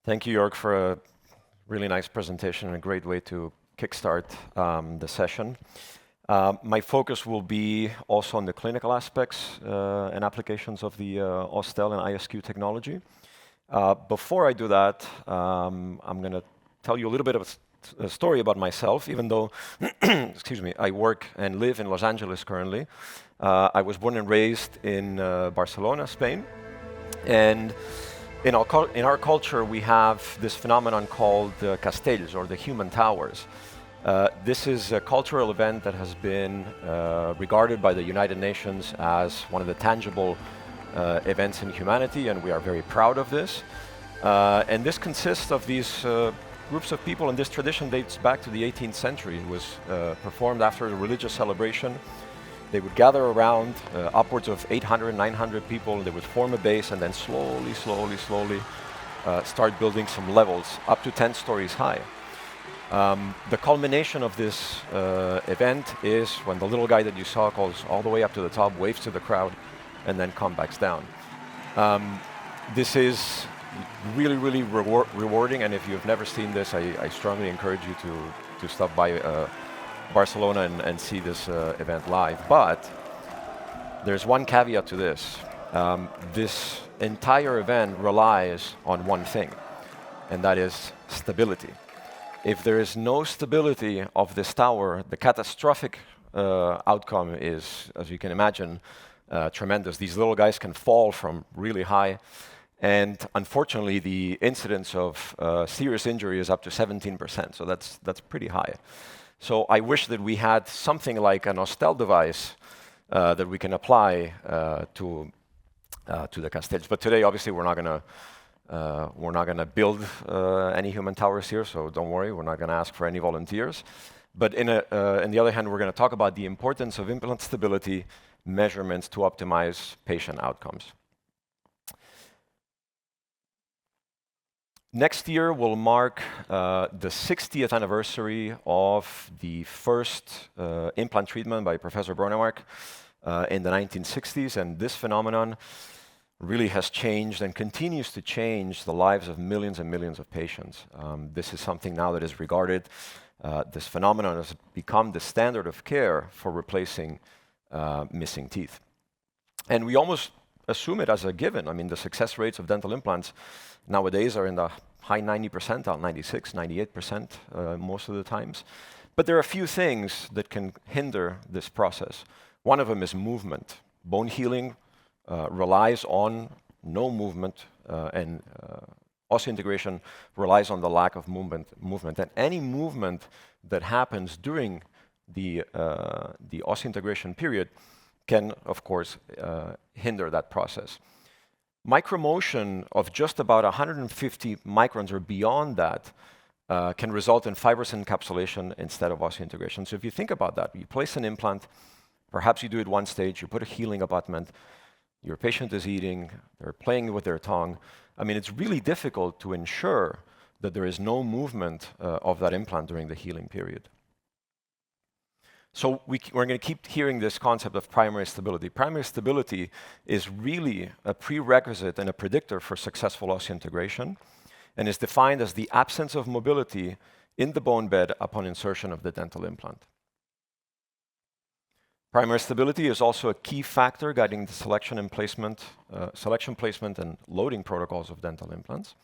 Thank you, Jörg, for a really nice presentation and a great way to kickstart the session. My focus will be also on the clinical aspects and applications of the Osstell and ISQ technology. Before I do that, I'm going to tell you a little bit of a story about myself, even though excuse me, I work and live in Los Angeles currently. I was born and raised in Barcelona, Spain. And in our culture, we have this phenomenon called castells, or the human towers. This is a cultural event that has been regarded by the United Nations as one of the tangible events in humanity, and we are very proud of this. And this consists of these groups of people, and this tradition dates back to the 18th century. It was performed after a religious celebration. They would gather around upwards of 800, 900 people, and they would form a base and then slowly start building some levels up to 10 stories high. The culmination of this event is when the little guy that you saw goes all the way up to the top, waves to the crowd, and then comes back down. This is really rewarding, and if you've never seen this, I strongly encourage you to stop by Barcelona and see this event live. But there's one caveat to this. This entire event relies on one thing, and that is stability. If there is no stability of this tower, the catastrophic outcome is, as you can imagine, tremendous. These little guys can fall from really high, and unfortunately the incidence of serious injury is up to 17%, so that's pretty high. So I wish that we had something like an Osstell device that we can apply to the castells. But today, obviously, we're not going to build any human towers here. So don't worry, we're not going to ask for any volunteers. But on the other hand, we're going to talk about the importance of implant stability measurements to optimize patient outcomes. Next year will mark the 60th anniversary of the first implant treatment by Professor Bronnemark in the 1960s, and this phenomenon really has changed and continues to change the lives of millions and millions of patients. This is something now that is regarded, this phenomenon has become the standard of care for replacing missing teeth. And we almost assume it as a given. I mean, the success rates of dental implants nowadays are in the high 90%, 96, 98% most of the times. But there are a few things that can hinder this process. One of them is movement. Bone healing relies on no movement, and osseointegration relies on the lack of movement. And any movement that happens during the osseointegration period can, of course, hinder that process. Micromotion of just about 150 microns or beyond that can result in fibrous encapsulation instead of osseointegration. So if you think about that, you place an implant, perhaps you do it one stage, you put a healing abutment, your patient is eating, they're playing with their tongue. I mean, it's really difficult to ensure that there is no movement of that implant during the healing period. So we're going to keep hearing this concept of primary stability. Primary stability is really a prerequisite and a predictor for successful osseointegration, and is defined as the absence of mobility in the bone bed upon insertion of the dental implant. Primary stability is also a key factor guiding the selection, placement, and loading protocols of dental implants.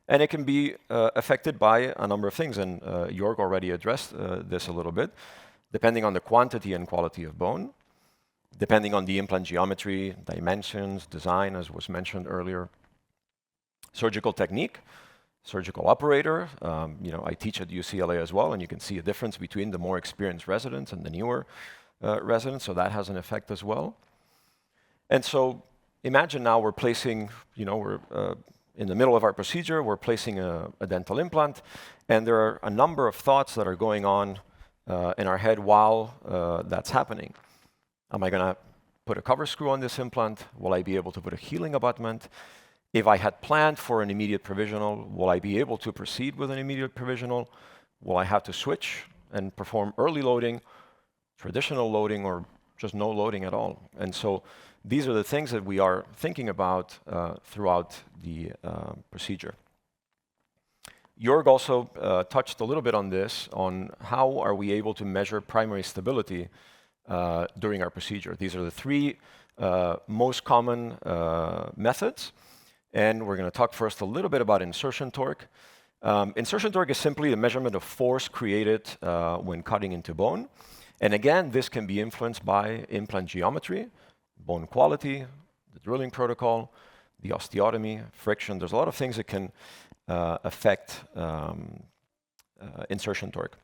And it can be affected by a number of things, and Jörg already addressed this a little bit. Depending on the quantity and quality of bone, depending on the implant geometry, dimensions, design, as was mentioned earlier, surgical technique, surgical operator. I teach at UCLA as well, and you can see a difference between the more experienced residents and the newer residents, so that has an effect as well. And so imagine now we're placing, we're in the middle of our procedure, we're placing a dental implant, and there are a number of thoughts that are going on in our head while that's happening. Am I going to put a cover screw on this implant? Will I be able to put a healing abutment? If I had planned for an immediate provisional, will I be able to proceed with an immediate provisional? Will I have to switch and perform early loading, traditional loading, or just no loading at all? And so these are the things that we are thinking about throughout the procedure. Jörg also touched a little bit on this, on how are we able to measure primary stability during our procedure. These are the three most common methods, and we're going to talk first a little bit about insertion torque. Insertion torque is simply a measurement of force created when cutting into bone. And again, this can be influenced by implant geometry, bone quality, the drilling protocol, the osteotomy, friction. There's a lot of things that can affect insertion torque.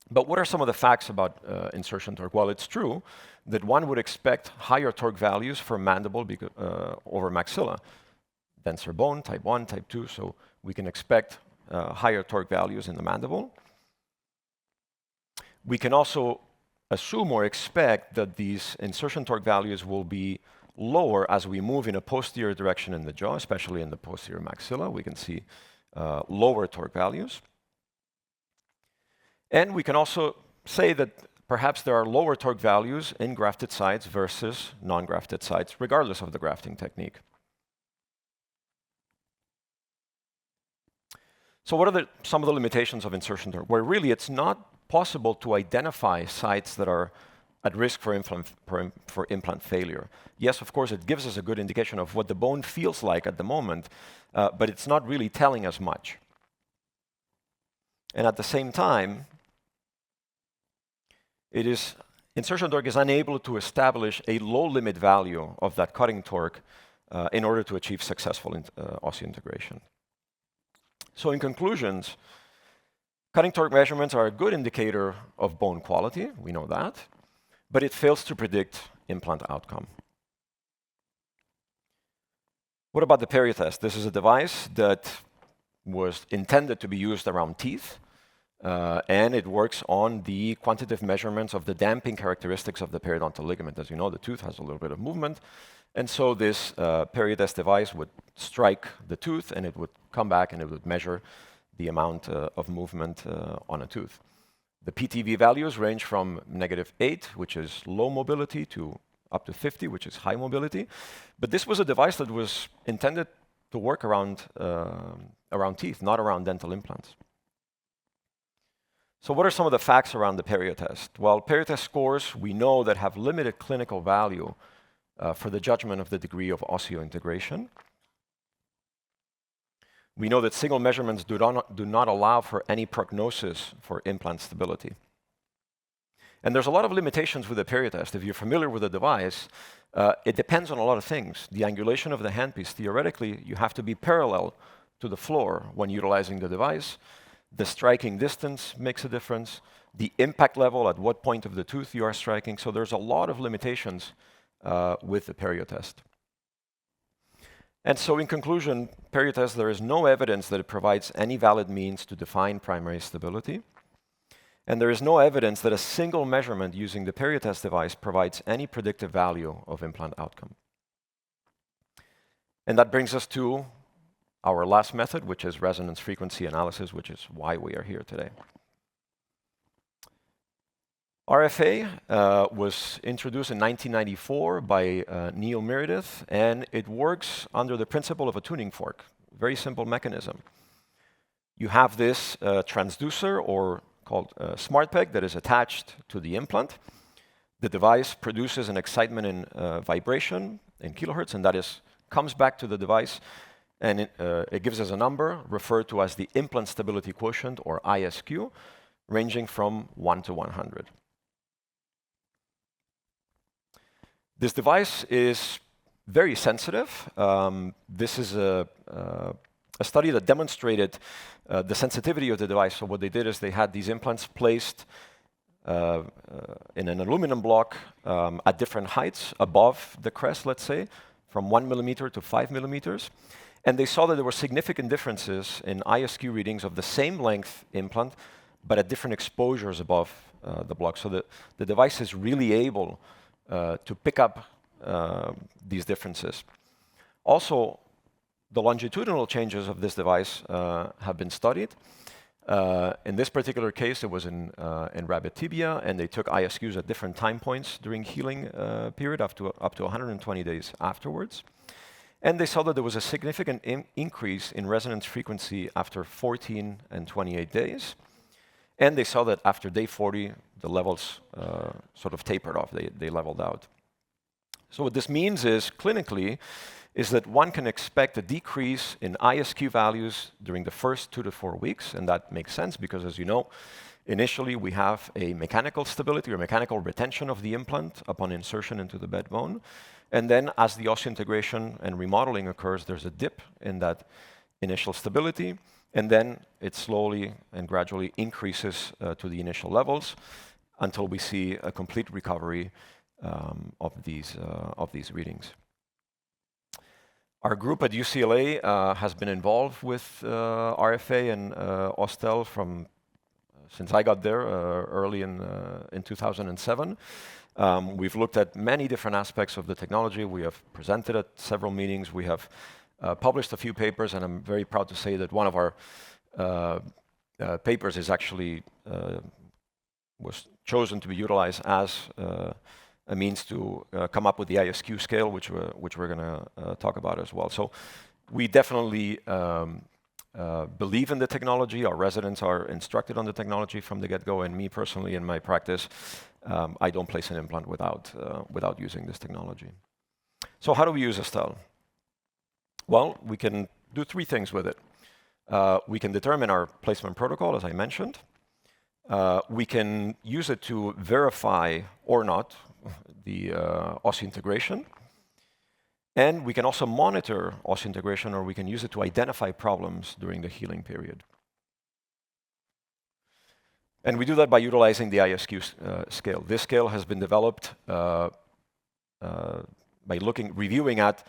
But what are some of the facts about insertion torque? Well, it's true that one would expect higher torque values for mandible over maxilla. Denser bone, type 1, type 2, so we can expect higher torque values in the mandible. We can also assume or expect that these insertion torque values will be lower as we move in a posterior direction in the jaw, especially in the posterior maxilla. We can see lower torque values. And we can also say that perhaps there are lower torque values in grafted sites versus non-grafted sites, regardless of the grafting technique. So what are some of the limitations of insertion torque? Where really it's not possible to identify sites that are at risk for implant failure. Yes, of course, it gives us a good indication of what the bone feels like at the moment, but it's not really telling us much. And at the same time, insertion torque is unable to establish a low limit value of that cutting torque in order to achieve successful osseointegration. So in conclusions, cutting torque measurements are a good indicator of bone quality, we know that, but it fails to predict implant outcome. What about the Periotest? This is a device that was intended to be used around teeth, and it works on the quantitative measurements of the damping characteristics of the periodontal ligament. As you know, the tooth has a little bit of movement, and so this Periotest device would strike the tooth, and it would come back and it would measure the amount of movement on a tooth. The PTV values range from -8, which is low mobility, to up to 50, which is high mobility. But this was a device that was intended to work around teeth, not around dental implants. So what are some of the facts around the Periotest? Well, Periotest scores we know that have limited clinical value for the judgment of the degree of osseointegration. We know that single measurements do not allow for any prognosis for implant stability. And there's a lot of limitations with the Periotest. If you're familiar with the device, it depends on a lot of things. The angulation of the handpiece, theoretically, you have to be parallel to the floor when utilizing the device. The striking distance makes a difference. The impact level, at what point of the tooth you are striking. So there's a lot of limitations with the Periotest. And so in conclusion, Periotest, there is no evidence that it provides any valid means to define primary stability. And there is no evidence that a single measurement using the Periotest device provides any predictive value of implant outcome. And that brings us to our last method, which is resonance frequency analysis, which is why we are here today. RFA was introduced in 1994 by Neil Meredith, and it works under the principle of a tuning fork. Very simple mechanism. You have this transducer, or called SmartPeg, that is attached to the implant. The device produces an excitement in vibration in kilohertz, and that comes back to the device, and it gives us a number referred to as the implant stability quotient, or ISQ, ranging from 1 to 100. This device is very sensitive. This is a study that demonstrated the sensitivity of the device. So what they did is they had these implants placed in an aluminum block at different heights above the crest, let's say, from 1 millimeter to 5 millimeters. And they saw that there were significant differences in ISQ readings of the same length implant, but at different exposures above the block. So the device is really able to pick up these differences. Also, the longitudinal changes of this device have been studied. In this particular case, it was in rabbit tibia, and they took ISQs at different time points during healing period, up to 120 days afterwards. And they saw that there was a significant increase in resonance frequency after 14 and 28 days. And they saw that after day 40, the levels sort of tapered off, they leveled out. So what this means is, clinically, is that one can expect a decrease in ISQ values during the first 2 to 4 weeks, and that makes sense because, as you know, initially we have a mechanical stability or mechanical retention of the implant upon insertion into the bed bone, and then as the osseointegration and remodeling occurs, there's a dip in that initial stability, and then it slowly and gradually increases to the initial levels until we see a complete recovery of these readings. Our group at UCLA has been involved with RFA and Osstell since I got there early in 2007. We've looked at many different aspects of the technology. We have presented at several meetings. We have published a few papers, and I'm very proud to say that one of our papers is actually was chosen to be utilized as a means to come up with the ISQ scale, which we're going to talk about as well. So we definitely believe in the technology. Our residents are instructed on the technology from the get-go, and me personally, in my practice, I don't place an implant without using this technology. So how do we use Osstell? Well, we can do 3 things with it. We can determine our placement protocol, as I mentioned. We can use it to verify or not the osseointegration. And we can also monitor osseointegration, or we can use it to identify problems during the healing period. And we do that by utilizing the ISQ scale. This scale has been developed by reviewing at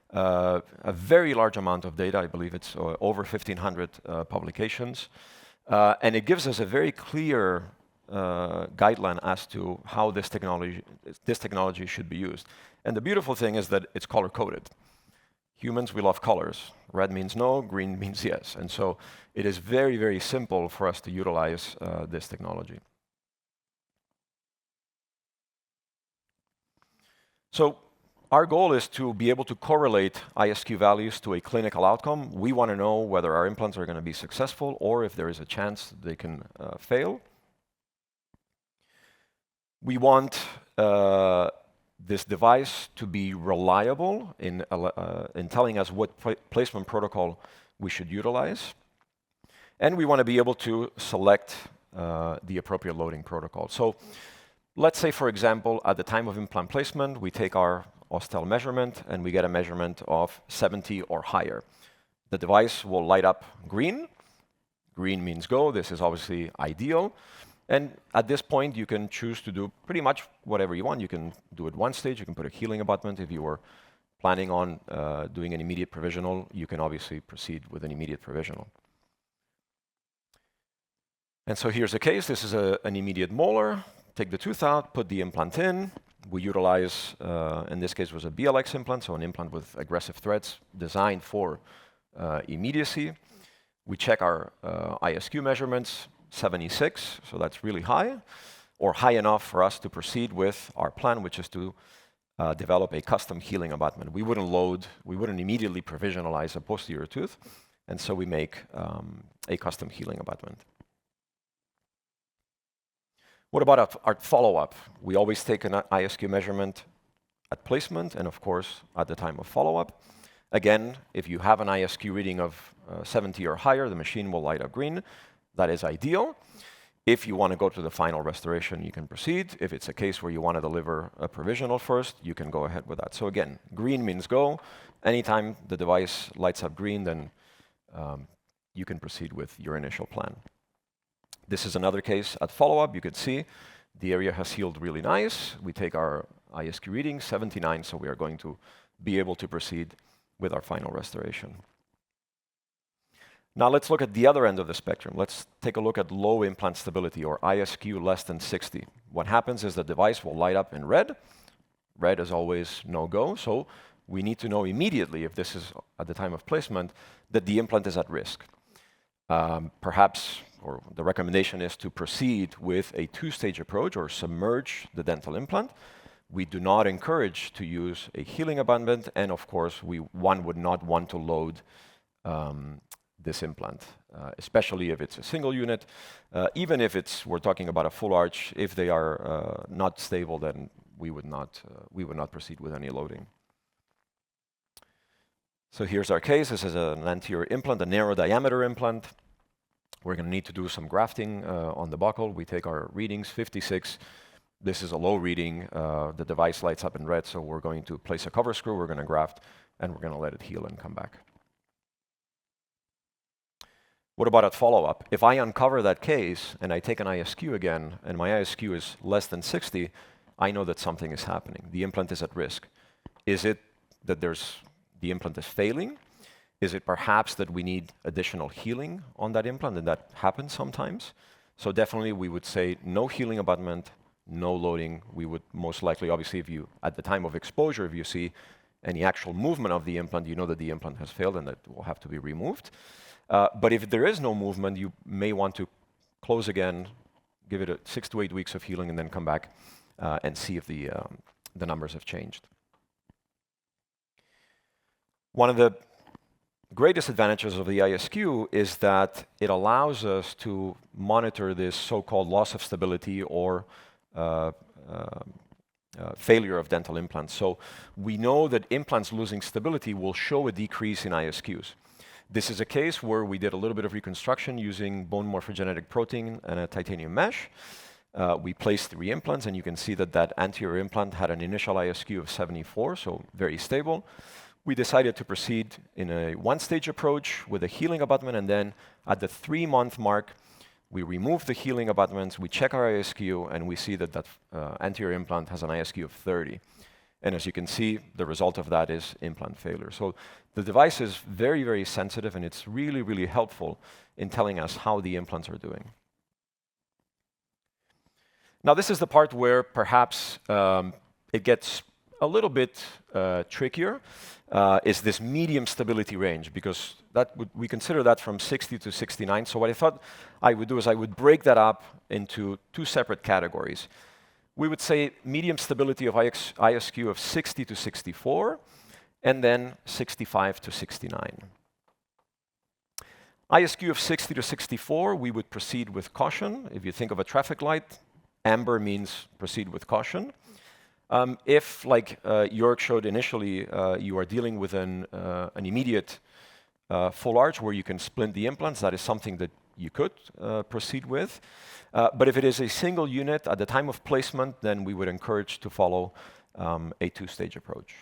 a very large amount of data. I believe it's over 1,500 publications. And it gives us a very clear guideline as to how this technology should be used. And the beautiful thing is that it's color-coded. Humans, we love colors. Red means no, green means yes. And so it is very, very simple for us to utilize this technology. So our goal is to be able to correlate ISQ values to a clinical outcome. We want to know whether our implants are going to be successful or if there is a chance they can fail. We want this device to be reliable in telling us what placement protocol we should utilize. And we want to be able to select the appropriate loading protocol. So let's say, for example, at the time of implant placement, we take our Osstell measurement and we get a measurement of 70 or higher. The device will light up green. Green means go. This is obviously ideal. And at this point, you can choose to do pretty much whatever you want. You can do it one stage. You can put a healing abutment. If you were planning on doing an immediate provisional, you can obviously proceed with an immediate provisional. And so here's a case. This is an immediate molar. Take the tooth out, put the implant in. We utilize, in this case, was a BLX implant, so an implant with aggressive threads designed for immediacy. We check our ISQ measurements. 76, so that's really high, or high enough for us to proceed with our plan, which is to develop a custom healing abutment. We wouldn't immediately provisionalize a posterior tooth, and so we make a custom healing abutment. What about our follow-up? We always take an ISQ measurement at placement and, of course, at the time of follow-up. Again, if you have an ISQ reading of 70 or higher, the machine will light up green. That is ideal. If you want to go to the final restoration, you can proceed. If it's a case where you want to deliver a provisional first, you can go ahead with that. So again, green means go. Anytime the device lights up green, then you can proceed with your initial plan. This is another case at follow-up. You can see the area has healed really nice. We take our ISQ reading, 79, so we are going to be able to proceed with our final restoration. Now let's look at the other end of the spectrum. Let's take a look at low implant stability, or ISQ less than 60. What happens is the device will light up in red. Red is always no-go, so we need to know immediately, if this is at the time of placement, that the implant is at risk. Perhaps, or the recommendation is to proceed with a 2-stage approach or submerge the dental implant. We do not encourage to use a healing abutment, and of course, one would not want to load this implant, especially if it's a single unit. Even if we're talking about a full arch, if they are not stable, then we would not proceed with any loading. So here's our case. This is an anterior implant, a narrow diameter implant. We're going to need to do some grafting on the buccal. We take our readings, 56. This is a low reading. The device lights up in red, so we're going to place a cover screw, we're going to graft, and we're going to let it heal and come back. What about at follow-up? If I uncover that case and I take an ISQ again, and my ISQ is less than 60, I know that something is happening. The implant is at risk. Is it that the implant is failing? Is it perhaps that we need additional healing on that implant, and that happens sometimes? So definitely we would say no healing abutment, no loading. We would most likely, obviously, if you, at the time of exposure, if you see any actual movement of the implant, you know that the implant has failed and that will have to be removed. But if there is no movement, you may want to close again, give it 6 to 8 weeks of healing, and then come back and see if the numbers have changed. One of the greatest advantages of the ISQ is that it allows us to monitor this so-called loss of stability or failure of dental implants. So we know that implants losing stability will show a decrease in ISQs. This is a case where we did a little bit of reconstruction using bone morphogenetic protein and a titanium mesh. We placed 3 implants, and you can see that that anterior implant had an initial ISQ of 74, so very stable. We decided to proceed in a one-stage approach with a healing abutment, and then at the 3-month mark, we remove the healing abutments, we check our ISQ, and we see that that anterior implant has an ISQ of 30. And as you can see, the result of that is implant failure. So the device is very, very sensitive, and it's really, really helpful in telling us how the implants are doing. Now, this is the part where perhaps it gets a little bit trickier, is this medium stability range, because we consider that from 60 to 69. So what I thought I would do is I would break that up into 2 separate categories. We would say medium stability of ISQ of 60 to 64, and then 65 to 69. ISQ of 60 to 64, we would proceed with caution. If you think of a traffic light, amber means proceed with caution. If, like Jörg showed initially, you are dealing with an immediate full arch where you can splint the implants, that is something that you could proceed with. But if it is a single unit at the time of placement, then we would encourage to follow a 2-stage approach.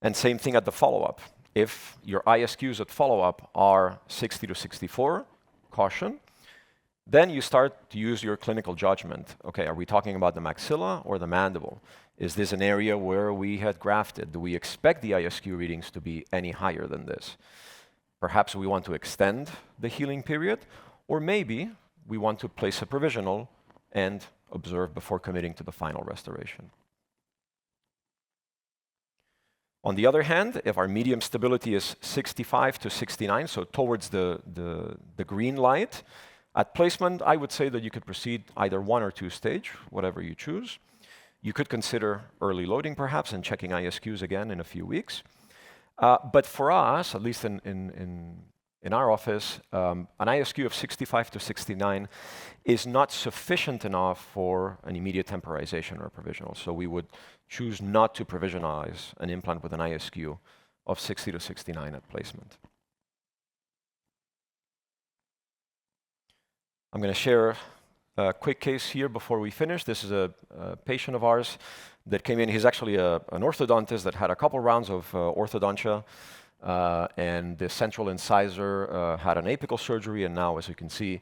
And same thing at the follow-up. If your ISQs at follow-up are 60 to 64, caution. Then you start to use your clinical judgment. Okay, are we talking about the maxilla or the mandible? Is this an area where we had grafted? Do we expect the ISQ readings to be any higher than this? Perhaps we want to extend the healing period, or maybe we want to place a provisional and observe before committing to the final restoration. On the other hand, if our medium stability is 65 to 69, so towards the green light, at placement, I would say that you could proceed either 1 or 2 stage, whatever you choose. You could consider early loading perhaps and checking ISQs again in a few weeks. But for us, at least in our office, an ISQ of 65 to 69 is not sufficient enough for an immediate temporization or provisional. So we would choose not to provisionize an implant with an ISQ of 60 to 69 at placement. I'm going to share a quick case here before we finish. This is a patient of ours that came in. He's actually an orthodontist that had a couple rounds of orthodontia, and the central incisor had an apical surgery, and now, as you can see,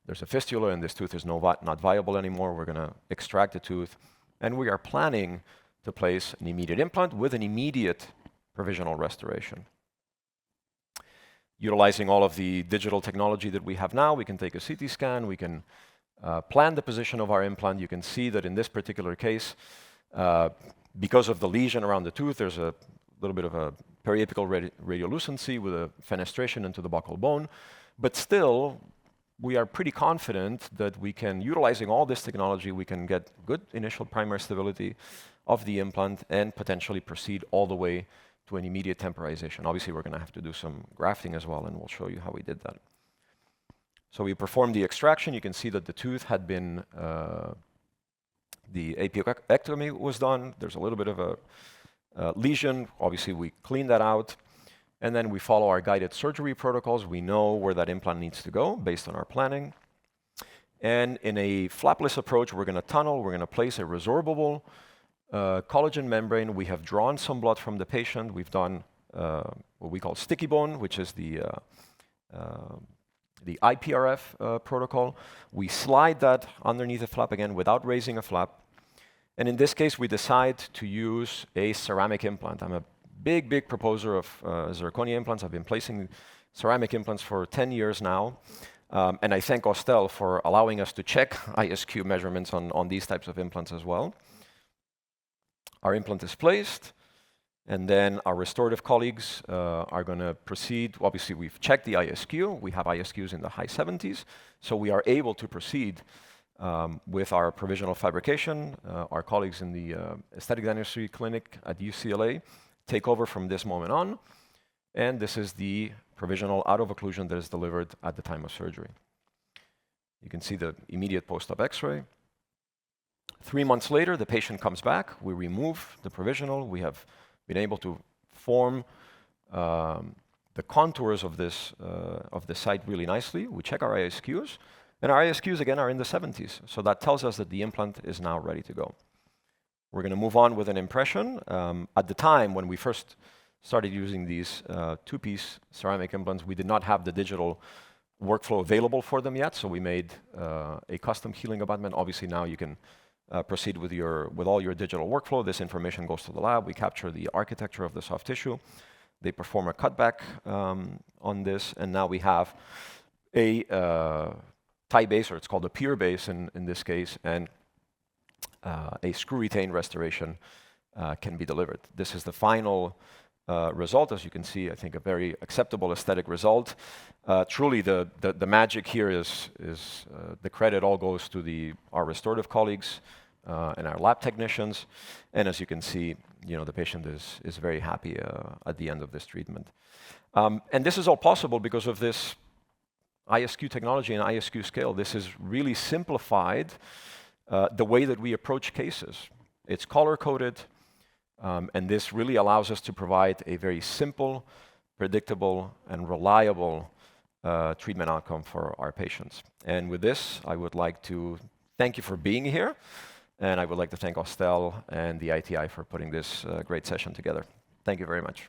there's a fistula, and this tooth is not viable anymore. We're going to extract the tooth, and we are planning to place an immediate implant with an immediate provisional restoration. Utilizing all of the digital technology that we have now, we can take a CT scan, we can plan the position of our implant. You can see that in this particular case, because of the lesion around the tooth, there's a little bit of a periapical radiolucency with a fenestration into the buccal bone. But still, we are pretty confident that we can, utilizing all this technology, we can get good initial primary stability of the implant and potentially proceed all the way to an immediate temporization. Obviously, we're going to have to do some grafting as well, and we'll show you how we did that. So we performed the extraction. You can see that the tooth had been, the apiectomy was done. There's a little bit of a lesion. Obviously, we clean that out. And then we follow our guided surgery protocols. We know where that implant needs to go based on our planning. And in a flapless approach, we're going to tunnel. We're going to place a resorbable collagen membrane. We have drawn some blood from the patient. We've done what we call sticky bone, which is the IPRF protocol. We slide that underneath the flap again without raising a flap. And in this case, we decide to use a ceramic implant. I'm a big proposer of zirconia implants. I've been placing ceramic implants for 10 years now. And I thank Osstell for allowing us to check ISQ measurements on these types of implants as well. Our implant is placed, and then our restorative colleagues are going to proceed. Obviously, we've checked the ISQ. We have ISQs in the high 70s, so we are able to proceed with our provisional fabrication. Our colleagues in the aesthetic dentistry clinic at UCLA take over from this moment on, and this is the provisional out of occlusion that is delivered at the time of surgery. You can see the immediate post-op X-ray. 3 months later, the patient comes back. We remove the provisional. We have been able to form the contours of this site really nicely. We check our ISQs, and our ISQs again are in the 70s. So that tells us that the implant is now ready to go. We're going to move on with an impression. At the time when we first started using these two-piece ceramic implants, we did not have the digital workflow available for them yet, so we made a custom healing abutment. Obviously now you can proceed with all your digital workflow. This information goes to the lab. We capture the architecture of the soft tissue. They perform a cutback on this, and now we have a tie base, or it's called a pier base in this case, and a screw retain restoration can be delivered. This is the final result. As you can see, I think a very acceptable aesthetic result. Truly, the magic here is the credit all goes to our restorative colleagues and our lab technicians. And as you can see, the patient is very happy at the end of this treatment. And this is all possible because of this ISQ technology and ISQ scale. This has really simplified the way that we approach cases. It's color-coded, and this really allows us to provide a very simple, predictable, and reliable treatment outcome for our patients. And with this, I would like to thank you for being here, and I would like to thank Osstell and the ITI for putting this great session together. Thank you very much.